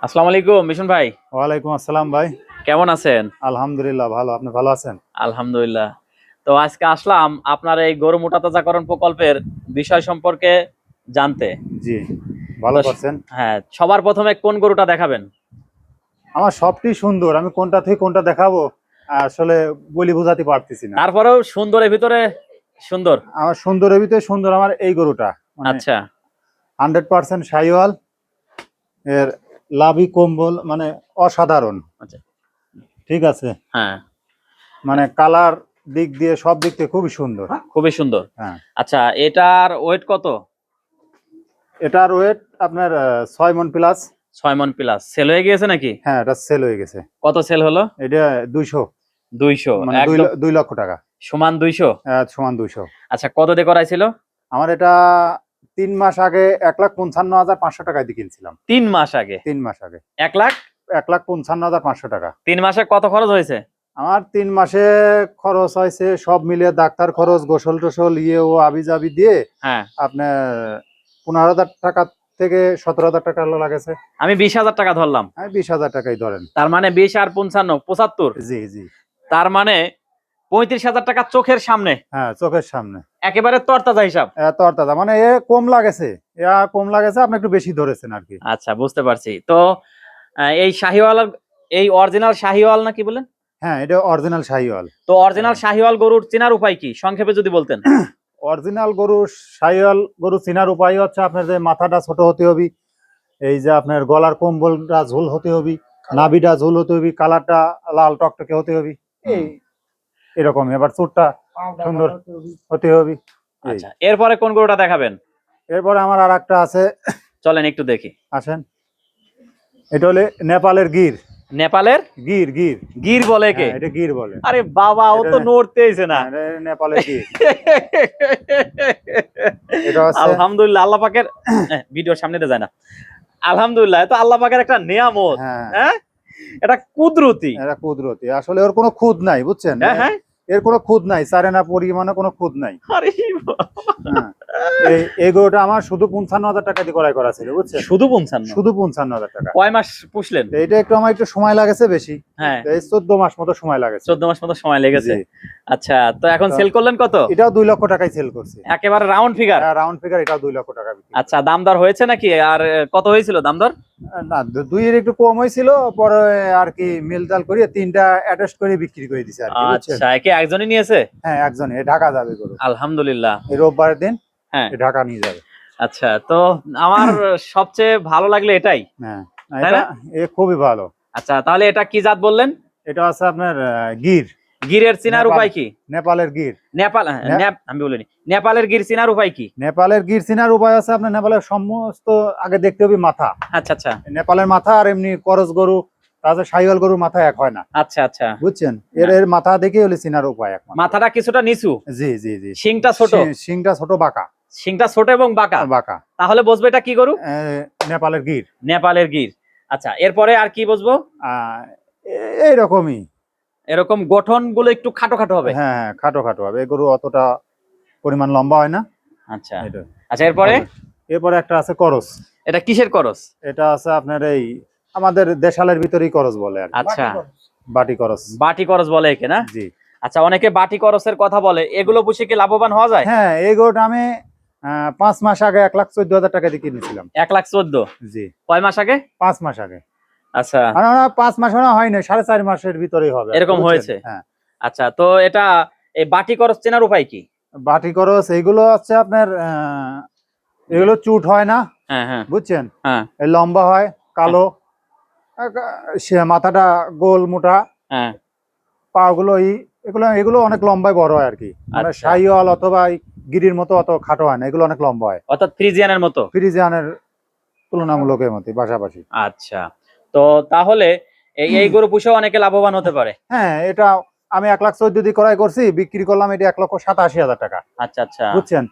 আসসালামু আলাইকুম মিশন ভাই। ওয়ালাইকুম আসসালাম ভাই। কেমন আছেন? আলহামদুলিল্লাহ ভালো। আপনি ভালো আছেন? আলহামদুলিল্লাহ। তো আজকে আসলাম আপনার এই গরু মোটাতাজাকরণ প্রকল্পের বিষয় সম্পর্কে জানতে। জি, ভালো তো করছেন। হ্যাঁ, সবার প্রথমে কোন গরুটা দেখাবেন? আমার সবটি সুন্দর, আমি কোনটা থেকে কোনটা দেখাবো আসলে বলি বোঝাতে পারতেছি না। তারপরেও সুন্দরের ভিতরে সুন্দর। আমার সুন্দরের ভিতরে সুন্দর আমার এই গরুটা, মানে আচ্ছা 100% শাহিওয়াল। এর লাভি কম্বল মানে অসাধারণ। আচ্ছা। ঠিক আছে, হ্যাঁ, মানে কালার দিক দিয়ে সব দিক থেকে খুবই সুন্দর। খুবই সুন্দর। হ্যাঁ, আচ্ছা, এটার ওয়েট কত? এটার ওয়েট আপনার 6 মণ প্লাস। 6 মণ প্লাস। সেল হয়ে গিয়েছে নাকি? হ্যাঁ, এটা সেল হয়ে গেছে। কত সেল হলো? এটা 200, 200, মানে একদম 2 লক্ষ টাকা। সমান 200। সমান 200। আচ্ছা, কত দিয়ে করাইছিল? আমার এটা 3 মাস আগে 1,55,500 টাকায় দিয়ে কিনছিলাম। 3 মাস আগে 3 মাস আগে 1 লাখ। 1,55,500 টাকা। 3 মাসে কত খরচ হয়েছে? আমার 3 মাসে খরচ হয়েছে সব মিলিয়ে, ডাক্তার খরচ, গোসল টোসল ইয়ে ও আবি জাবি দিয়ে হ্যাঁ, আপনার 15,000 টাকা থেকে 17,000 টাকা লাগেছে। আমি 20,000 টাকা ধরলাম। আমি 20,000 টাকাই ধরেন। তার মানে 20 আর 55 75। জি জি। তার মানে 35,000 টাকা চোখের সামনে, হ্যাঁ, চোখের সামনে একেবারে তরতাজা হিসাব। এত অর্থাৎ মানে এ কম লাগেছে, কম লাগেছে, আপনি একটু বেশি ধরেছেন আর কি। আচ্ছা, বুঝতে পারছি। তো এই শাহিওয়াল, এই অরিজিনাল শাহিওয়াল না কি বলেন? হ্যাঁ, এটা অরিজিনাল শাহিওয়াল। তো অরিজিনাল শাহিওয়াল গরুর চেনার উপায় কি, সংক্ষেপে যদি বলতেন। অরিজিনাল গরু, শাহিওয়াল গরু চেনার উপায় হচ্ছে আপনার যে মাথাটা ছোট হতে হবে, এই যে আপনার গলার কম্বলটা ঝোল হতে হবে, নাভিটা ঝোল হতে হবে, কালারটা লাল টকটকে হতে হবে, এই এরকম। এবার চুটটা সুন্দর হতে হবে। এই আচ্ছা, এরপরে কোন গরুটা দেখাবেন? এরপরে আমার আর একটা আছে, চলেন একটু দেখি। আসেন। এটা হলে নেপালের গির। নেপালের গির গির গির বলে কে? হ্যাঁ, এটা গির বলে। আরে বাবা, ও তো এটা নড়তেইছে না। হ্যাঁ, এটা নেপালের গির। এটা হচ্ছে আলহামদুলিল্লাহ, আল্লাহ পাকের ভিডিওর সামনে দিয়ে যায় না। আলহামদুলিল্লাহ, তো আল্লাহ পাকের একটা নিয়ামত। হ্যাঁ, হ্যাঁ, এটা কুদরতি। এটা কুদরতি। আসলে ওর কোনো খুঁত নাই, বুঝছেন? হ্যাঁ হ্যাঁ। এর কোনো খুঁত নাই, সারে না পরিমাণে কোনো খুঁত নাই। আরে বাবা। হ্যাঁ, এই গরুটা আমার শুধু 55,000 টাকা দিয়ে ক্রয় করা ছিল, বুঝছেন? শুধু 55? শুধু 55,000 টাকা। কয় মাস পুষলেন? এইটা আমার একটু সময় লাগেছে বেশি। হ্যাঁ, এই 14 মাস মতো সময় লাগেছে। 14 মাস মতো সময় লেগেছে। জি। আচ্ছা, তো এখন তো সেল করলেন কত? এটাও 2 লক্ষ টাকায় সেল করছি। একেবারে রাউন্ড ফিগার? রাউন্ড ফিগার, এটাও 2 লক্ষ টাকা বিক্রি। আচ্ছা, দাম দর হয়েছে নাকি? আর কত হয়েছিল দাম দর? না, দুইয়ের একটু কম হয়েছিল, পরে আর কি মিলতাল করে 3টা অ্যাটাচ করে বিক্রি করে দিছে আর কি, বুঝছেন? আচ্ছা, একে একজনই নিয়েছে? হ্যাঁ, একজনে ঢাকা যাবে গরু। আলহামদুলিল্লাহ। এই রোববারের দিন হ্যাঁ। ঢাকা নিয়ে যাবে। আচ্ছা, তো আমার সবচেয়ে ভালো লাগলো এটাই। হ্যাঁ, তাই এটা না? খুবই ভালো। আচ্ছা, তাহলে এটা কি জাত বললেন? এটা আছে আপনার গির। গিরের চিনার নেপাল, উপায় কি? নেপালের গির। নেপাল, আমি বলিনি, নেপালের গির চিনার উপায় কি? নেপালের গির চিনার উপায় আছে আপনার, নেপালের সমস্ত আগে দেখতে হবে মাথা। আচ্ছা আচ্ছা। নেপালের মাথা আর এমনি করজ গরু, তাছাড়া শাহিওয়াল গরুর মাথা এক হয় না। আচ্ছা আচ্ছা। বুঝছেন? এর মাথা দেখে হলে চিনার উপায় একমাত্র। মাথাটা কিছুটা নিচু, জি জি জি। শিংটা ছোট। শিংটা ছোট, বাঁকা। শিংটা ছোট এবং বাঁকা। বাঁকা। তাহলে বুঝবো এটা কি গরু? নেপালের গির। নেপালের গির। আচ্ছা, এরপরে আর কি বুঝবো? এইরকমই। এরকম গঠন গুলো একটু খাটো খাটো হবে। হ্যাঁ হ্যাঁ, খাটো খাটো হবে। এই গরু অতটা পরিমাণ লম্বা হয় না। আচ্ছা এটা আচ্ছা। এরপরে? এরপরে একটা আছে করস। এটা কিসের করস? এটা আছে আপনার এই আমাদের দেশালের ভিতরেই করস বলে আর কি। আচ্ছা, বাটি করস। বাটি করস বলে একে না? জি। আচ্ছা, অনেকে বাটি করসের কথা বলে, এগুলো পুষে কি লাভবান হওয়া যায়? হ্যাঁ, এই গরুটা আমি 5 মাস আগে 1,14,000 টাকা দিয়ে কিনেছিলাম। 1,14,000? জি। কয় মাস আগে? 5 মাস আগে। আচ্ছা, 5 মাস হয়নি, 4.5 মাসের ভিতরেই হবে, এরকম বুঝছেন? হয়েছে। হ্যাঁ। আচ্ছা, তো এটা এই বাটি করস চেনার উপায় কি? বাটি করস এইগুলো হচ্ছে আপনার এগুলো চুট হয় না, হ্যাঁ হ্যাঁ বুঝছেন? হ্যাঁ এই লম্বা হয়, কালো, সে মাথাটা গোল মোটা, হ্যাঁ। পা গুলো এগুলো এগুলো অনেক লম্বায় বড় হয় আর কি। মানে আচ্ছা। শাহিওয়াল অথবা গিরির মতো অত খাটো হয় না, এগুলো অনেক লম্বা হয়। অর্থাৎ ফ্রিজিয়ানের মতো? ফ্রিজিয়ানের তুলনামূলকের মতো পাশাপাশি। আচ্ছা, তো তাহলে এই গরু পুষেও অনেকে লাভবান হতে পারে? হ্যাঁ, এটা আমি 1,14,000 দিয়ে ক্রয় করছি, বিক্রি করলাম এটা 1,87,000 টাকা। আচ্ছা আচ্ছা। বুঝছেন?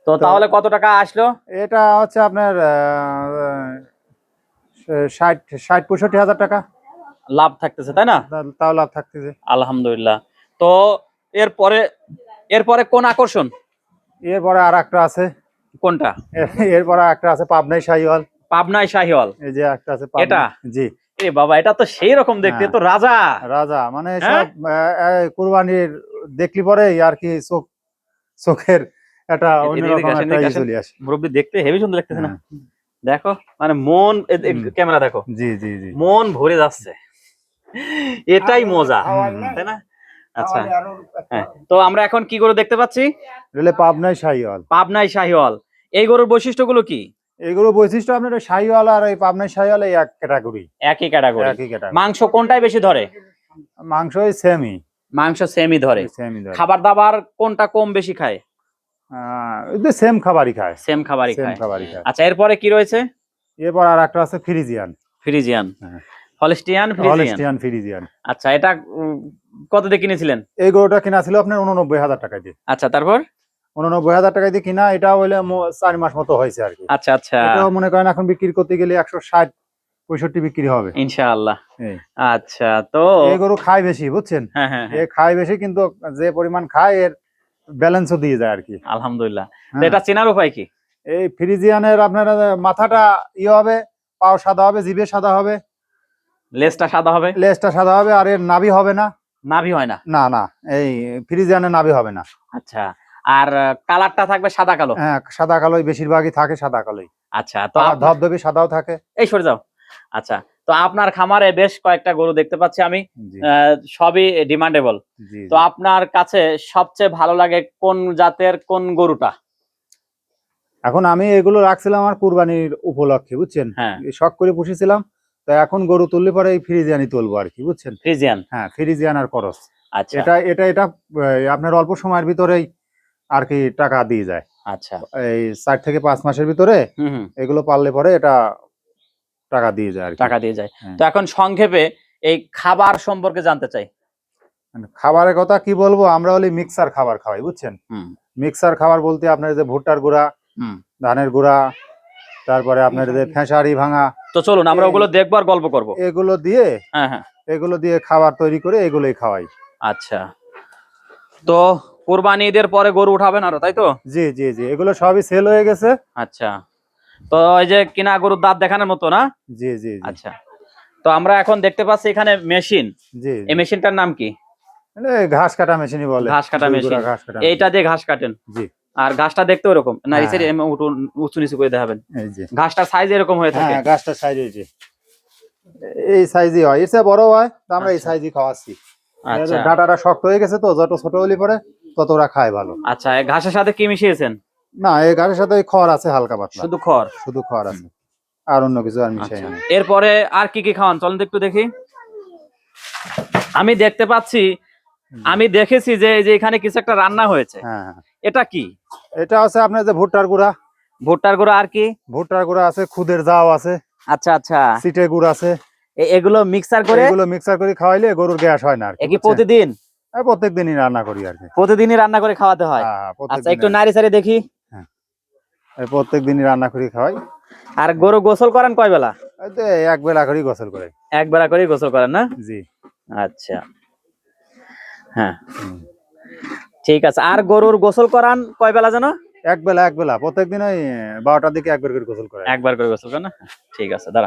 তো তাহলে কত টাকা আসলো? এটা হচ্ছে আপনার 60-65,000 টাকা লাভ থাকতেছে, তাই না? তাও লাভ থাকতেছে। আলহামদুলিল্লাহ। তো এরপরে, এরপরে কোন আকর্ষণ? এরপরে আর একটা আছে। কোনটা? এরপরে একটা আছে পাবনাই শাহিওয়াল। পাবনাই শাহিওয়াল। এই যে একটা আছে এটা? জি। এ বাবা, এটা তো সেই রকম দেখতে, হ্যাঁ। তো রাজা। রাজা মানে হ্যাঁ? সব কুরবানির দেখলি পরে আর কি চোখের একটা অন্যরকম একটা ই চলে আসে। মুরব্বি দেখতে হেভি সুন্দর লাগতেছে না? হ্যাঁ। দেখো মানে মন, হুম। ক্যামেরা দেখো, জি জি জি। মন ভরে যাচ্ছে, এটাই মজা, তাই না? আচ্ছা, হ্যাঁ। তো আমরা এখন কি গরু দেখতে পাচ্ছি? রেলে পাবনাই শাহিওয়াল। পাবনাই শাহিওয়াল। এই গরুর বৈশিষ্ট্যগুলো কি? এইগুলো বৈশিষ্ট্য আপনার ওই শাহিওয়াল আর এই পাবনাই শাহিওয়াল এই এক ক্যাটাগরি। একই ক্যাটাগরি। একই ক্যাটাগরি। মাংস কোনটাই বেশি ধরে? মাংস ওই সেমই। মাংস সেমই ধরে। সেমই ধরে। খাবার দাবার কোনটা কম বেশি খায়? ওই যে সেম খাবারই খায়। সেম খাবারই সেম খায়। খাবারই খায়। আচ্ছা, এরপরে কি রয়েছে? এরপর আর একটা আছে ফ্রিজিয়ান। ফ্রিজিয়ান, হ্যাঁ। Holstein, Friesian. Holstein Friesian. আচ্ছা, এটা কত দিয়ে কিনেছিলেন? এই গরুটা কিনা ছিল আপনার 89,000 টাকা দিয়ে। আচ্ছা, তারপর? 89,000 টাকা দিয়ে কিনা, এটা হইলে 4 মাস মতো হয়েছে আর কি। আচ্ছা আচ্ছা, এটাও মনে করেন এখন বিক্রি করতে গেলে 160-65 বিক্রি হবে ইনশাআল্লাহ। এই। আচ্ছা, তো এই গরু খায় বেশি বুঝছেন। হ্যাঁ হ্যাঁ এ হ্যাঁ, খায় বেশি কিন্তু যে পরিমাণ খায় এর ব্যালেন্সও দিয়ে যায় আর কি। আলহামদুলিল্লাহ। তো হ্যাঁ। এটা চেনার উপায় কি? এই ফ্রিজিয়ানের আপনার মাথাটা ইয়ে হবে, পাও সাদা হবে, জিভে সাদা হবে, লেজটা সাদা হবে, লেজটা সাদা হবে, আর এর নাভি হবে না। নাভি হয় না? না না, এই ফ্রিজিয়ানের নাভি হবে না। আচ্ছা, আর কালারটা থাকবে সাদা কালো? হ্যাঁ, সাদা কালোই বেশিরভাগই থাকে, সাদা কালোই। আচ্ছা, তো আর ধবধবে সাদাও থাকে। এই সরে যাও। আচ্ছা, তো আপনার খামারে বেশ কয়েকটা গরু দেখতে পাচ্ছি আমি, জি সবই ডিমান্ডেবল। জি। তো আপনার কাছে সবচেয়ে ভালো লাগে কোন জাতের, কোন গরুটা? এখন আমি এগুলো রাখছিলাম আমার কুরবানির উপলক্ষে বুঝছেন। হ্যাঁ। এই শখ করে পুষেছিলাম, তো এখন গরু তুললে পরে এই ফ্রিজিয়ানই তুলবো আর কি বুঝছেন। ফ্রিজিয়ান। হ্যাঁ, ফ্রিজিয়ান আর করস। আচ্ছা এটা এটা এটা আপনার অল্প সময়ের ভিতরেই আর কি টাকা দিয়ে যায়। আচ্ছা, এই 4 থেকে 5 মাসের ভিতরে হুম হুম, এগুলো পারলে পরে এটা টাকা দিয়ে যায় আর কি। টাকা দিয়ে যায়। হ্যাঁ। তো এখন সংক্ষেপে এই খাবার সম্পর্কে জানতে চাই। মানে খাবারের কথা কি বলবো, আমরা হলে মিক্সার খাবার খাওয়াই বুঝছেন। হুম মিক্সার খাবার বলতে আপনার যে ভুট্টার গুঁড়া, হুম। ধানের গুঁড়া, তারপরে আপনার যে খেসারি ভাঙা, তো চলুন আমরা ওগুলো দেখবো আর গল্প করবো। এগুলো দিয়ে হ্যাঁ হ্যাঁ, এগুলো দিয়ে খাবার তৈরি করে এগুলোই খাওয়াই। আচ্ছা। তো কুরবানি ঈদের পরে গরু উঠাবেন আরো, তাই তো? জি জি জি, এগুলো সবই সেল হয়ে গেছে। আচ্ছা, তো এই যে কিনা গরুর দাঁত দেখানোর মতো না? জি জি জি। আচ্ছা, তো আমরা এখন দেখতে পাচ্ছি এখানে মেশিন। জি এই মেশিনটার নাম কি? মানে ঘাস কাটা মেশিনই বলে। ঘাস কাটা দুই মেশিন। গোড়া ঘাস কাটা এইটা মেশিন। দিয়ে ঘাস কাটেন? জি। আর ঘাসটা দেখতে ওরকম না? হ্যাঁ, এই সাইডে উঁচু নিচু করে দেখাবেন। এই যে ঘাসটার সাইজ এরকম হয়ে থাকে? হ্যাঁ, ঘাসটা সাইজ হয়েছে এই সাইজই হয়, এর চেয়ে বড় হয়, তো আমরা এই আচ্ছা। সাইজই খাওয়াচ্ছি। আচ্ছা ডাটাটা শক্ত হয়ে গেছে, তো যত ছোট হলে পরে তত ওরা খায় ভালো। আচ্ছা, এই ঘাসের সাথে কি মিশিয়েছেন? না, এই ঘাসের সাথে ওই খড় আছে হালকা পাতলা, শুধু খড়? শুধু খড় আছে, আর অন্য কিছু আর মিশাই আচ্ছা, না। এরপরে আর কি কি খাওয়ান চলেন তো একটু দেখি। আমি দেখতে পাচ্ছি, আমি দেখেছি যে এই যে এখানে কিছু একটা রান্না হয়েছে, হ্যাঁ হ্যাঁ। এটা কি? এটা আছে আপনার যে ভুট্টার গুঁড়া। ভুট্টার গুঁড়ো আর কি? ভুট্টার গুঁড়া আছে, খুদের জাও আছে, আচ্ছা আচ্ছা, সিটে গুড় আছে। এগুলো মিক্সার করে? এগুলো মিক্সার করে খাওয়াইলে গরুর গ্যাস হয় না আর কি। কি প্রতিদিন? প্রত্যেক দিনই রান্না করি আর কি। প্রতিদিনই রান্না করে খাওয়াতে হয়? হ্যাঁ, প্রত্যেক আচ্ছা, একটু দিনই। নাড়ি চাড়ি দেখি। প্রত্যেক দিনই রান্না করি খাওয়াই। আর গরু গোসল করেন কয় বেলা? এই তো এক বেলা করেই গোসল করে। এক বেলা করেই গোসল করেন না? জি। আচ্ছা, হ্যাঁ ঠিক আছে। আর গরুর গোসল করান কয় বেলা যেন? এক বেলা প্রত্যেক দিন ওই 12টার দিকে একবার করে গোসল করে। একবার করে গোসল করেন না? ঠিক আছে, দাঁড়ান।